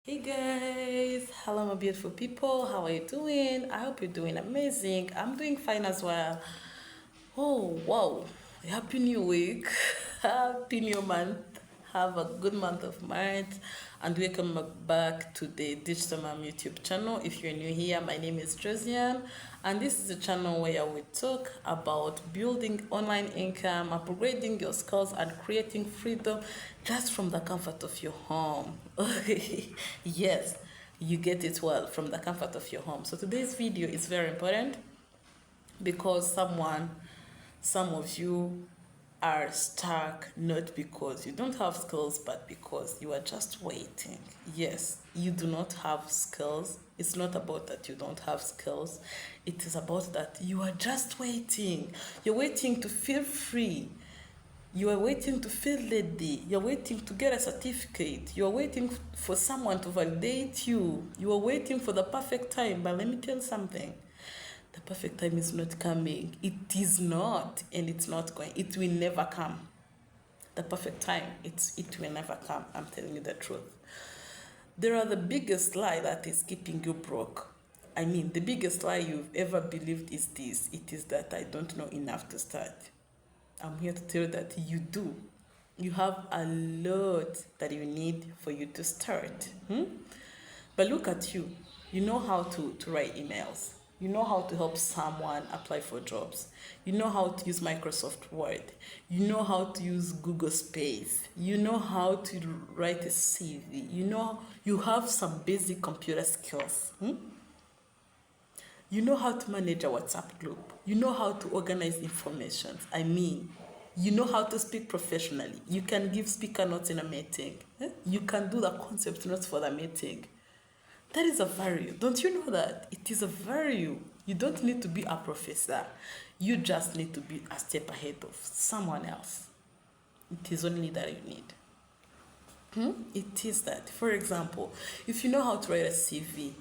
Hey guys, hello my beautiful people. How are you doing? I hope you're doing amazing. I'm doing fine as well. Oh wow, happy new week, happy new month. Have a good month of March, and welcome back to the Digital Mom YouTube channel. If you're new here, my name is Josiane, and this is a channel where we talk about building online income, upgrading your skills, and creating freedom just from the comfort of your home. Yes, you get it well, from the comfort of your home. So today's video is very important because some of you are stuck not because you don't have skills but because you are just waiting. Yes, you do not have skills. It's not about that you don't have skills. It is about that you are just waiting. You're waiting to feel free. You are waiting to feel ready. You're waiting to get a certificate. You are waiting for someone to validate you. You are waiting for the perfect time. But let me tell you something. The perfect time is not coming. It is not, and it's not going. It will never come. The perfect time, it will never come. I'm telling you the truth. There are the biggest lie that is keeping you broke. I mean, the biggest lie you've ever believed is this. It is that I don't know enough to start. I'm here to tell you that you do. You have a lot that you need for you to start. But look at you. You know how to write emails. You know how to help someone apply for jobs. You know how to use Microsoft Word. You know how to use Google Space. You know how to write a CV. You know you have some basic computer skills. You know how to manage a WhatsApp group. You know how to organize information. I mean, you know how to speak professionally. You can give speaker notes in a meeting. You can do the concept notes for the meeting. That is a value. Don't you know that? It is a value. You don't need to be a professor. You just need to be a step ahead of someone else. It is only that you need. It is that. For example, if you know how to write a CV,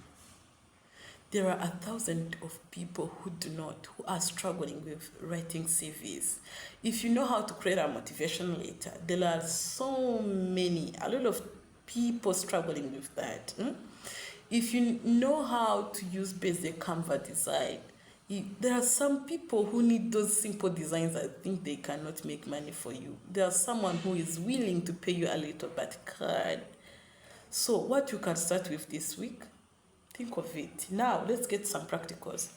there are 1,000 of people who do not, who are struggling with writing CVs. If you know how to create a motivation letter, there are so many, a lot of people struggling with that. If you know how to use basic Canva design, there are some people who need those simple designs that think they cannot make money for you. There's someone who is willing to pay you a little but can't. So what you can start with this week, think of it. Now let's get some practicals.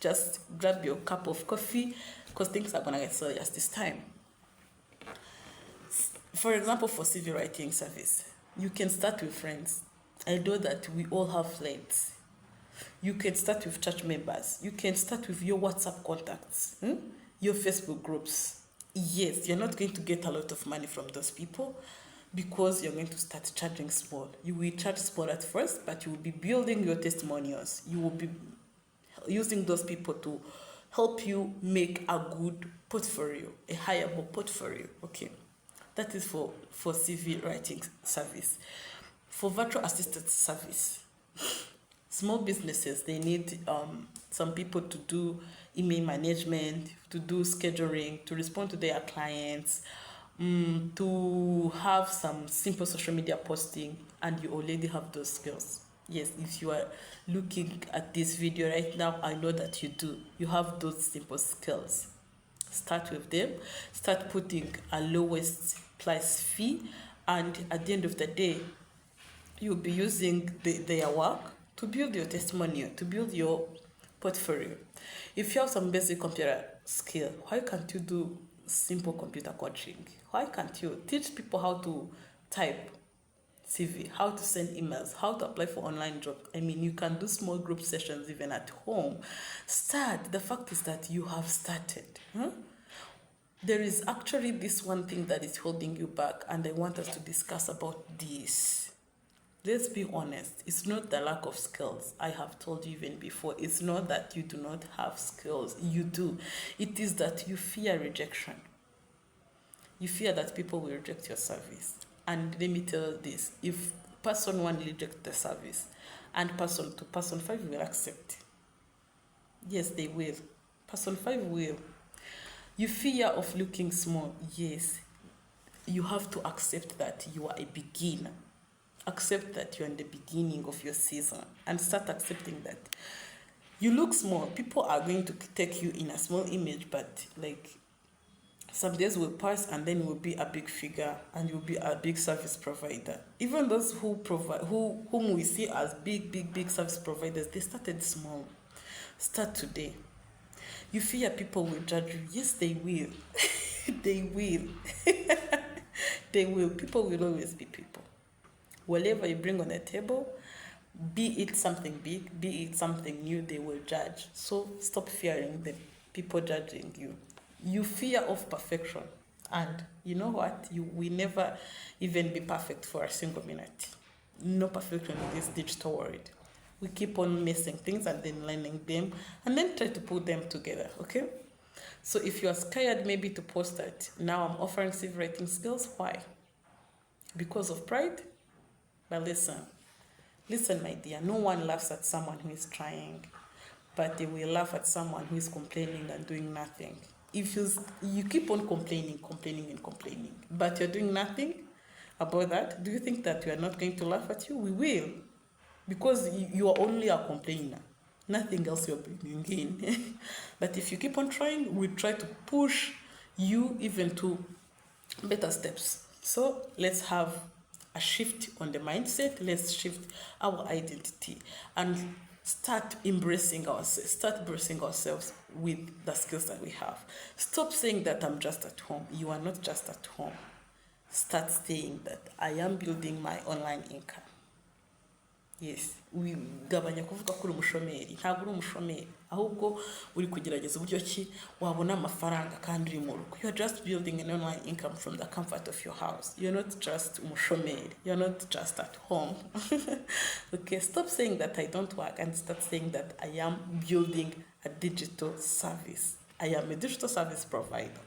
Just grab your cup of coffee because things are gonna get serious this time. For example, for CV writing service, you can start with friends. I know that we all have friends. You can start with church members. You can start with your WhatsApp contacts, your Facebook groups. Yes, you're not going to get a lot of money from those people because you're going to start charging small. You will charge small at first, but you will be building your testimonials. You will be using those people to help you make a good portfolio, a hireable portfolio. Okay, that is for CV writing service. For virtual assistant service, small businesses, they need some people to do email management, to do scheduling, to respond to their clients, to have some simple social media posting, and you already have those skills. Yes, if you are looking at this video right now, I know that you do. You have those simple skills. Start with them. Start putting a lowest price fee, and at the end of the day, you'll be using their work to build your testimonial, to build your portfolio. If you have some basic computer skill, why can't you do simple computer coaching? Why can't you teach people how to type CV, how to send emails, how to apply for online jobs? I mean, you can do small group sessions even at home. Start. The fact is that you have started. There is actually this one thing that is holding you back, and I want us to discuss about this. Let's be honest, it's not the lack of skills. I have told you even before, it's not that you do not have skills. You do. It is that you fear rejection. You fear that people will reject your service. And let me tell you this, if person 1 reject the service and person 2, person 5 will accept. Yes, they will. Person 5 will. You fear of looking small. Yes. You have to accept that you are a beginner. Accept that you're in the beginning of your season and start accepting that you look small. People are going to take you in a small image, but like some days will pass and then you will be a big figure and you'll be a big service provider. Even those who provide, whom we see as big service providers, they started small. Start today. You fear people will judge you. Yes, they will. They will. They will. People will always be people. Whatever you bring on the table, be it something big, be it something new, they will judge. So stop fearing the people judging you. You fear of perfection. And you know what? You will never even be perfect for a single minute. No perfection in this digital world. We keep on missing things and then learning them and then try to put them together, okay? So if you are scared maybe to post that, now I'm offering CV writing skills, why? Because of pride? But listen, my dear, no one laughs at someone who is trying, but they will laugh at someone who is complaining and doing nothing. If you keep on complaining, but you're doing nothing about that, do you think that we are not going to laugh at you? We will, because you are only a complainer. Nothing else you're bringing in. But if you keep on trying, we try to push you even to better steps. So let's have a shift on the mindset. Let's shift our identity and start embracing ourselves with the skills that we have. Stop saying that I'm just at home. You are not just at home. Start saying that I am building my online income. Yes, wigabanya kuvuga ko uri umushomeri. Ntabwo uri umushomeri, ahubwo uri kugerageza uburyo ki wabona amafaranga kandi uri mu rugo. You're just building an online income from the comfort of your house. You're not just umushomeri. You're not just at home. Okay, stop saying that I don't work and start saying that I am building a digital service. I am a digital service provider.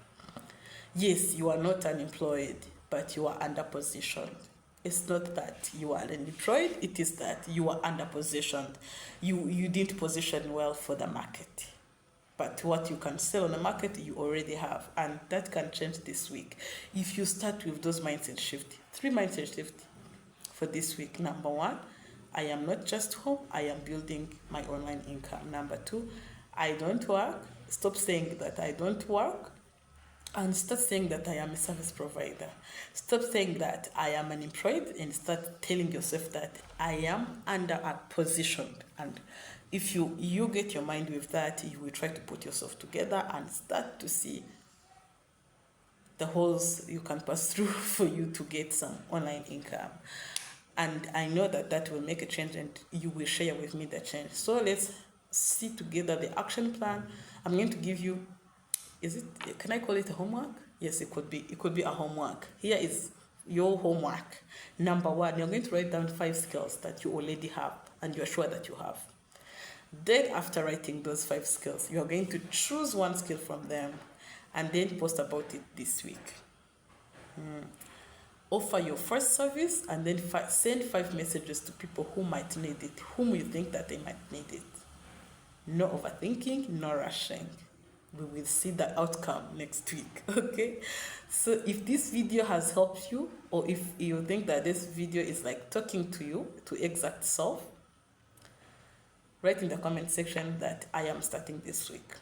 Yes, you are not unemployed, but you are underpositioned. It's not that you are unemployed, it is that you are underpositioned. You didn't position well for the market. But what you can sell on the market, you already have. And that can change this week. If you start with those mindset shifts, 3 mindset shifts for this week. Number 1, I am not just home, I am building my online income. Number 2, I don't work. Stop saying that I don't work. And start saying that I am a service provider. Stop saying that I am unemployed and start telling yourself that I am under a position. And if you get your mind with that, you will try to put yourself together and start to see the holes you can pass through for you to get some online income. And I know that that will make a change and you will share with me the change. So let's see together the action plan. I'm going to give you, can I call it a homework? Yes, it could be a homework. Here is your homework. Number 1, you're going to write down 5 skills that you already have and you're sure that you have. Then after writing those 5 skills, you're going to choose 1 skill from them and then post about it this week. Offer your first service and then send 5 messages to people who might need it, whom you think that they might need it. No overthinking, no rushing. We will see the outcome next week, okay? So if this video has helped you, or if you think that this video is like talking to you, to exact self, write in the comment section that I am starting this week.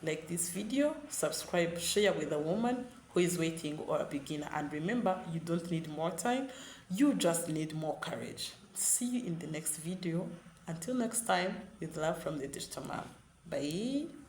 Like this video, subscribe, share with a woman who is waiting or a beginner. And remember, you don't need more time, you just need more courage. See you in the next video. Until next time, with love from the Digital Mom. Bye.